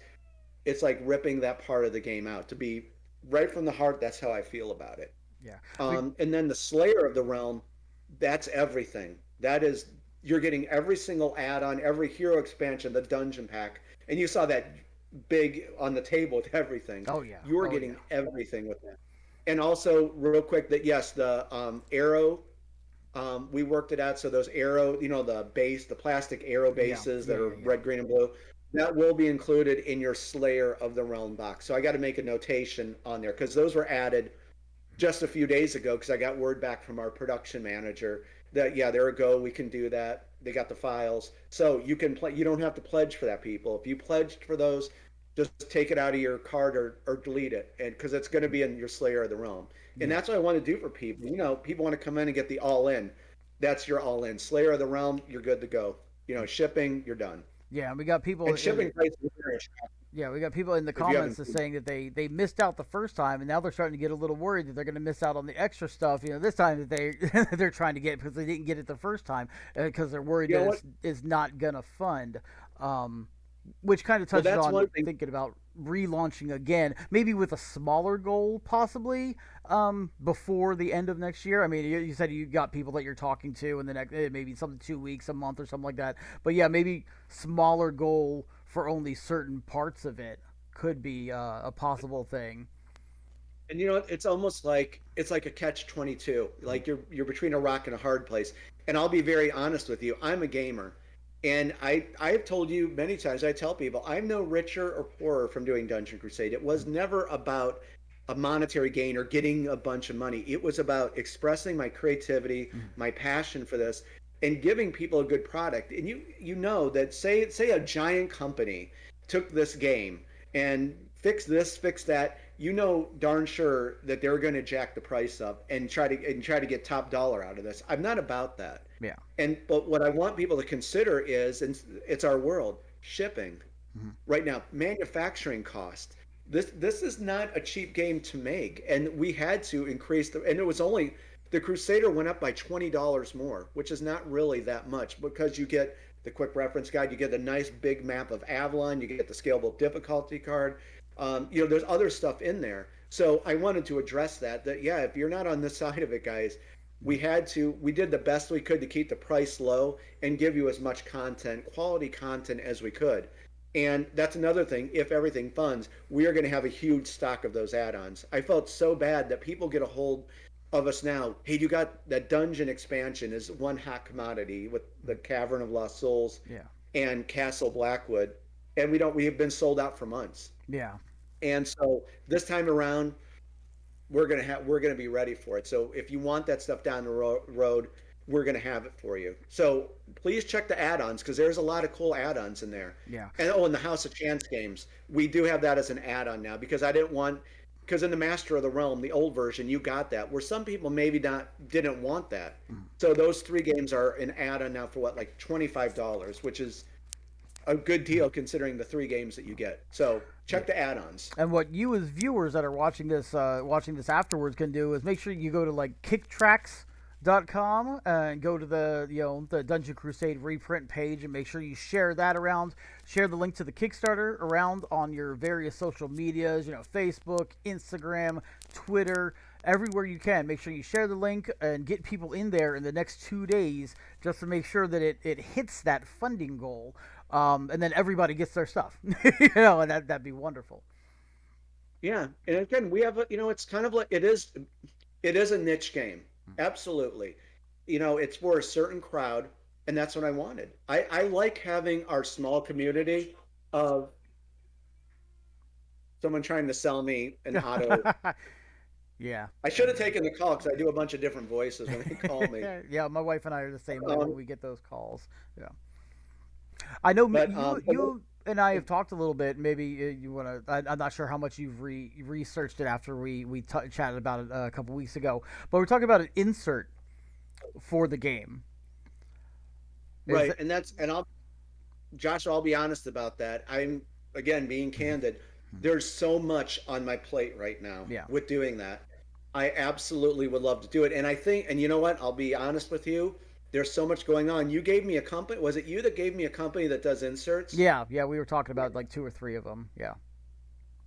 it's like ripping that part of the game out. To be right from the heart, that's how I feel about it. Yeah. And then the Slayer of the Realm, that's everything. That is, you're getting every single add-on, every hero expansion, the dungeon pack, and you saw that big on the table with everything. Oh yeah. You're Oh getting yeah. everything with that. And also, real quick, that yes, the arrow, we worked it out. So those arrow, the base, the plastic arrow Yeah. bases Yeah. that are Yeah. Yeah. red, green, and blue, that will be included in your Slayer of the Realm box. So I got to make a notation on there because those were added just a few days ago, because I got word back from our production manager that yeah, there we go, we can do that. They got the files, so you can play. You don't have to pledge for that, people. If you pledged for those, just take it out of your card or delete it, and because it's going to be in your Slayer of the Realm, and Yeah. that's what I want to do for people. People want to come in and get the all in. That's your all in Slayer of the Realm. You're good to go. Shipping, you're done. Yeah. We got people. And shipping prices are very attractive Yeah, we got people in the if you comments haven't that's seen it. saying that they missed out the first time, and now they're starting to get a little worried that they're going to miss out on the extra stuff. This time that they're trying to get because they didn't get it the first time because they're worried You know that what? it's not going to fund. Which kind of Well, touches that's on one thing. thinking about relaunching again, maybe with a smaller goal, possibly before the end of next year. I mean, you said you got people that you're talking to in the next maybe something 2 weeks, a month, or something like that. But yeah, maybe smaller goal for only certain parts of it could be a possible thing. And it's almost like it's like a catch 22. Like you're between a rock and a hard place. And I'll be very honest with you. I'm a gamer. And I've told you many times, I tell people, I'm no richer or poorer from doing Dungeon Crusade. It was never about a monetary gain or getting a bunch of money. It was about expressing my creativity, my passion for this, and giving people a good product. And you know that say a giant company took this game and fix this, fix that, darn sure that they're going to jack the price up and try to get top dollar out of this. I'm not about that. Yeah. But what I want people to consider is, and it's our world, shipping. Mm-hmm. Right now, manufacturing cost. This is not a cheap game to make, and we had to increase and it was only the Crusader went up by $20 more, which is not really that much, because you get the quick reference guide, you get a nice big map of Avalon, you get the scalable difficulty card. There's other stuff in there. So I wanted to address that yeah, if you're not on this side of it, guys, we did the best we could to keep the price low and give you as much content, quality content as we could. And that's another thing. If everything funds, we are going to have a huge stock of those add-ons. I felt so bad that people get a hold of us now. Hey, you got that dungeon expansion is one hot commodity with the Cavern of Lost Souls Yeah. and Castle Blackwood, and we have been sold out for months. Yeah. And so this time around, we're gonna be ready for it. So if you want that stuff down the road, we're gonna have it for you. So please check the add-ons, because there's a lot of cool add-ons in there. Yeah. And the House of Chance games, we do have that as an add-on now, because because in the Master of the Realm, the old version, you got that, where some people maybe didn't want that. So those 3 games are an add-on now for what, like $25, which is a good deal considering the 3 games that you get. So check the add-ons. And what you as viewers that are watching this afterwards can do is make sure you go to like kicktracks.com and go to the Dungeon Crusade reprint page and make sure you share that around. Share the link to the Kickstarter around on your various social medias, Facebook, Instagram, Twitter, everywhere you can. Make sure you share the link and get people in there in the next 2 days just to make sure that it hits that funding goal. And then everybody gets their stuff, and that'd be wonderful. Yeah, and again, we have it's kind of like it is a niche game. Absolutely. It's for a certain crowd, and that's what I wanted. I like having our small community of someone trying to sell me an auto. Yeah. I should have taken the call, because I do a bunch of different voices when they call me. Yeah, my wife and I are the same way when we get those calls. Yeah. I know But you and I have talked a little bit. Maybe you want to. I'm not sure how much you've researched it after we chatted about it a couple weeks ago. But we're talking about an insert for the game. Is Right, that, and I'll Josh, I'll be honest about that. I'm again being candid. There's so much on my plate right now yeah, with doing that. I absolutely would love to do it. And I think, and you know what? I'll be honest with you. There's so much going on. You gave me a company. Was it you that gave me a company that does inserts? yeah. We were talking about like two or three of them. Yeah.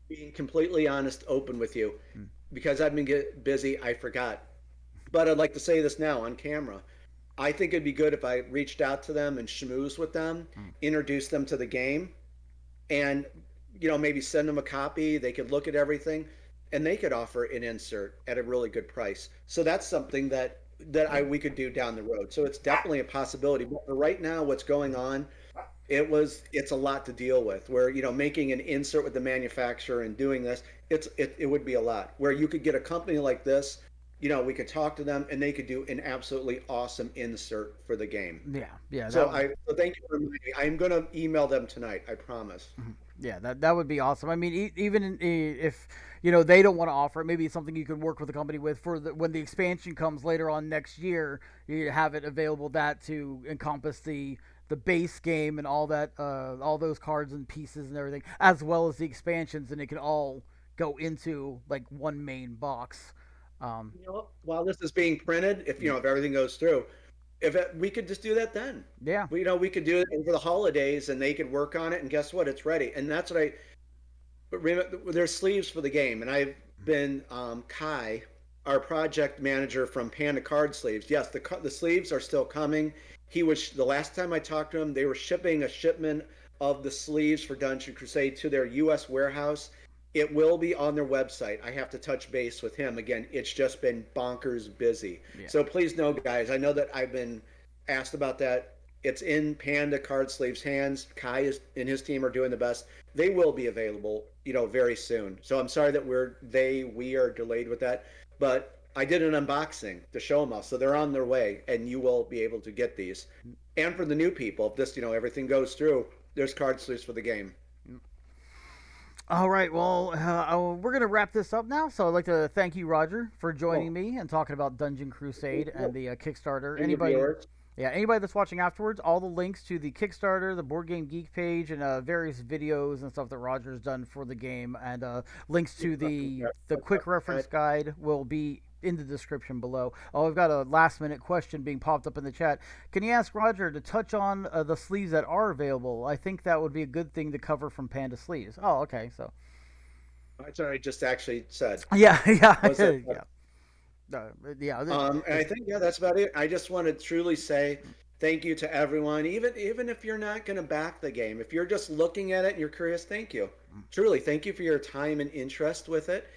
Being completely honest, open with you, Mm. because I've been busy, I forgot. But I'd like to say this now on camera. I think it'd be good if I reached out to them and schmoozed with them, Mm. introduced them to the game, and maybe send them a copy. They could look at everything, and they could offer an insert at a really good price. So that's something that we could do down the road. So it's definitely a possibility. But for right now, what's going on, it's a lot to deal with. Where making an insert with the manufacturer and doing this, it would be a lot. Where you could get a company like this. We could talk to them and they could do an absolutely awesome insert for the game. Yeah, yeah. So so thank you for reminding me. I'm going to email them tonight. I promise. Yeah, that would be awesome. I mean, even if they don't want to offer it, maybe it's something you could work with the company with for when the expansion comes later on next year. You have it available that to encompass the base game and all those cards and pieces and everything, as well as the expansions, and it can all go into like one main box. Um, While this is being printed, if everything goes through, we could just do that then. yeah, We could do it over the holidays, and they could work on it. And guess what? It's ready. And that's what I. But remember, there's sleeves for the game, and I've been Kai, our project manager from Panda Card Sleeves. Yes, the sleeves are still coming. He was the last time I talked to him. They were shipping a shipment of the sleeves for Dungeon Crusade to their U.S. warehouse. It will be on their website. I have to touch base with him again. It's just been bonkers busy. yeah. So please know, guys. I know that I've been asked about that. It's in Panda Card Sleeves' hands. Kai and his team are doing the best. They will be available, very soon. So I'm sorry that we are delayed with that, but I did an unboxing to show them all, so they're on their way, and you will be able to get these. And for the new people, if this, everything goes through, there's card sleeves for the game. All right, well, we're going to wrap this up now. So I'd like to thank you, Rodger, for joining me and talking about Dungeon Crusade and the Kickstarter. And Anybody that's watching afterwards, all the links to the Kickstarter, the Board Game Geek page, and various videos and stuff that Rodger's done for the game, and links to the quick reference guide will be in the description below. Oh, I've got a last minute question being popped up in the chat. Can you ask Rodger to touch on the sleeves that are available? I think that would be a good thing to cover from Panda Sleeves. Oh, okay, so that's what I just actually said. yeah, yeah, Yeah. yeah. And I think that's about it. I just want to truly say thank you to everyone, even if you're not going to back the game. If you're just looking at it and you're curious, thank you. Truly, thank you for your time and interest with it.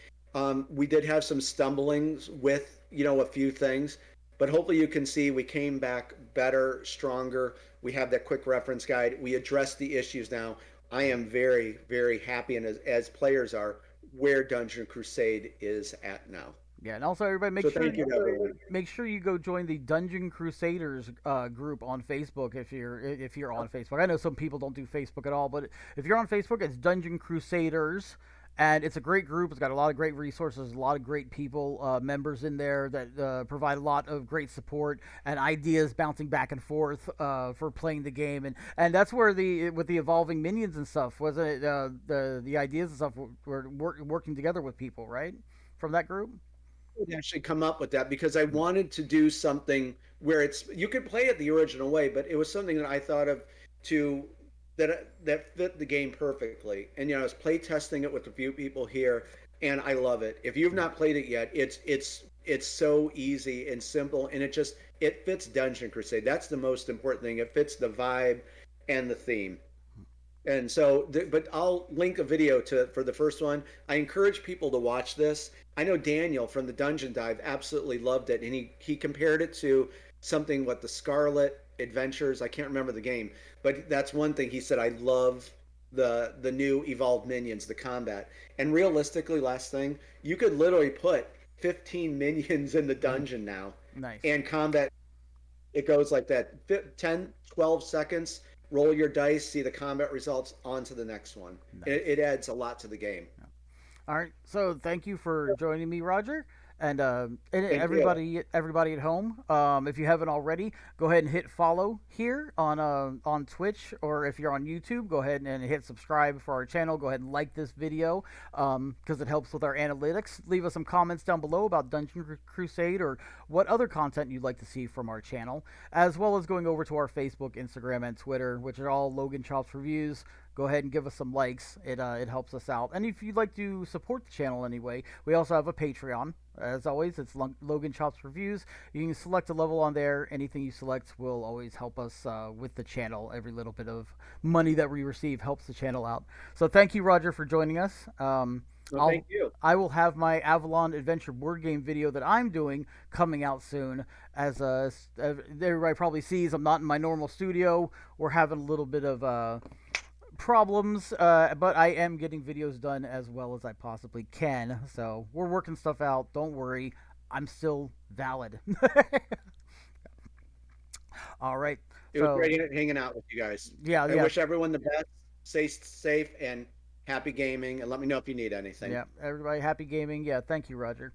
We did have some stumblings with a few things, but hopefully you can see we came back better, stronger. We have that quick reference guide. We addressed the issues now. I am very, very happy, and as players are, where Dungeon Crusade is at now. Yeah, and also everybody make sure you go join the Dungeon Crusaders group on Facebook if you're on Facebook. I know some people don't do Facebook at all, but if you're on Facebook, it's Dungeon Crusaders, and it's a great group. It's got a lot of great resources, a lot of great people, members in there that provide a lot of great support and ideas bouncing back and forth for playing the game, and that's where with the evolving minions and stuff, wasn't it? The ideas and stuff were working together with people, right, from that group. Actually come up with that because I wanted to do something where you could play it the original way, but it was something that I thought of that fit the game perfectly. And I was play testing it with a few people here, and I love it. If you've not played it yet, it's so easy and simple, and it fits Dungeon Crusade. That's the most important thing. It fits the vibe and the theme. And so, but I'll link a video for the first one. I encourage people to watch this. I know Daniel from the Dungeon Dive absolutely loved it, and he compared it to something what the Scarlet Adventures. I can't remember the game, but that's one thing he said. I love the new evolved minions, the combat, and realistically, last thing, you could literally put 15 minions in the dungeon now, Nice. and combat. It goes like that, 10, 12 seconds. roll your dice, see the combat results, on to the next one. Nice. It adds a lot to the game. All right. So thank you for joining me, Rodger. And Thank you. everybody at home, if you haven't already, go ahead and hit follow here on Twitch, or if you're on YouTube, go ahead and hit subscribe for our channel. Go ahead and like this video because it helps with our analytics. Leave us some comments down below about Dungeon Crusade or what other content you'd like to see from our channel, as well as going over to our Facebook, Instagram, and Twitter, which are all Logan Chops Reviews. Go ahead and give us some likes. It helps us out. And if you'd like to support the channel anyway, we also have a Patreon. As always, it's Logan Chops Reviews. You can select a level on there. Anything you select will always help us with the channel. Every little bit of money that we receive helps the channel out. So thank you, Rodger, for joining us. Thank you. I will have my Avalon Adventure Board Game video that I'm doing coming out soon. As everybody probably sees, I'm not in my normal studio. We're having a little bit of problems, but I am getting videos done as well as I possibly can. So we're working stuff out. Don't worry. I'm still valid. All right. It was great hanging out with you guys. Yeah. I wish everyone the best. Stay safe and happy gaming. And let me know if you need anything. Yeah. Everybody happy gaming. Yeah. Thank you, Rodger.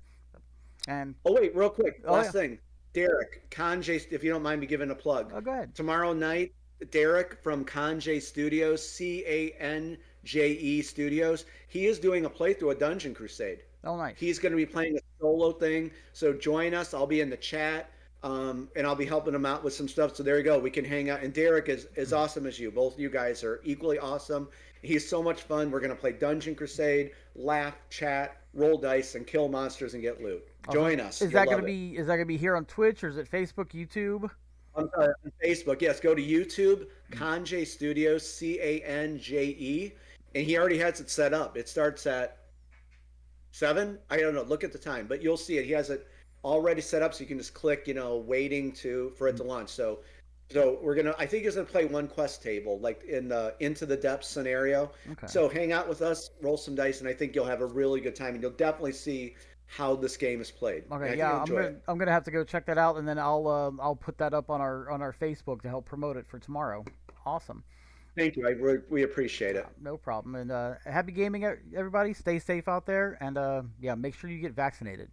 And oh, wait, real quick. Last thing. Derek, Canje, if you don't mind me giving a plug. Oh, go ahead. Tomorrow night, Derek from Canje Studios, Canje Studios, he is doing a playthrough of Dungeon Crusade. Oh, nice. He's going to be playing a solo thing, so join us. I'll be in the chat, and I'll be helping him out with some stuff. So there you go. We can hang out. And Derek is as awesome as you. Both of you guys are equally awesome. He's so much fun. We're going to play Dungeon Crusade, laugh, chat, roll dice, and kill monsters and get loot. Join us. Is that going to be here on Twitch, or is it Facebook, YouTube? I'm sorry, on Facebook. Yes, go to YouTube, Canje Studios, Canje, and he already has it set up. It starts at 7. I don't know. Look at the time, but you'll see it. He has it already set up, so you can just click, waiting for it to launch. So we're gonna. I think he's gonna play one quest table, like in the Into the Depths scenario. Okay. So hang out with us, roll some dice, and I think you'll have a really good time, and you'll definitely see how this game is played. Okay, yeah, I'm gonna have to go check that out, and then I'll put that up on our Facebook to help promote it for tomorrow. Awesome. Thank you. We appreciate it. No problem. And happy gaming, everybody. Stay safe out there, and yeah, make sure you get vaccinated.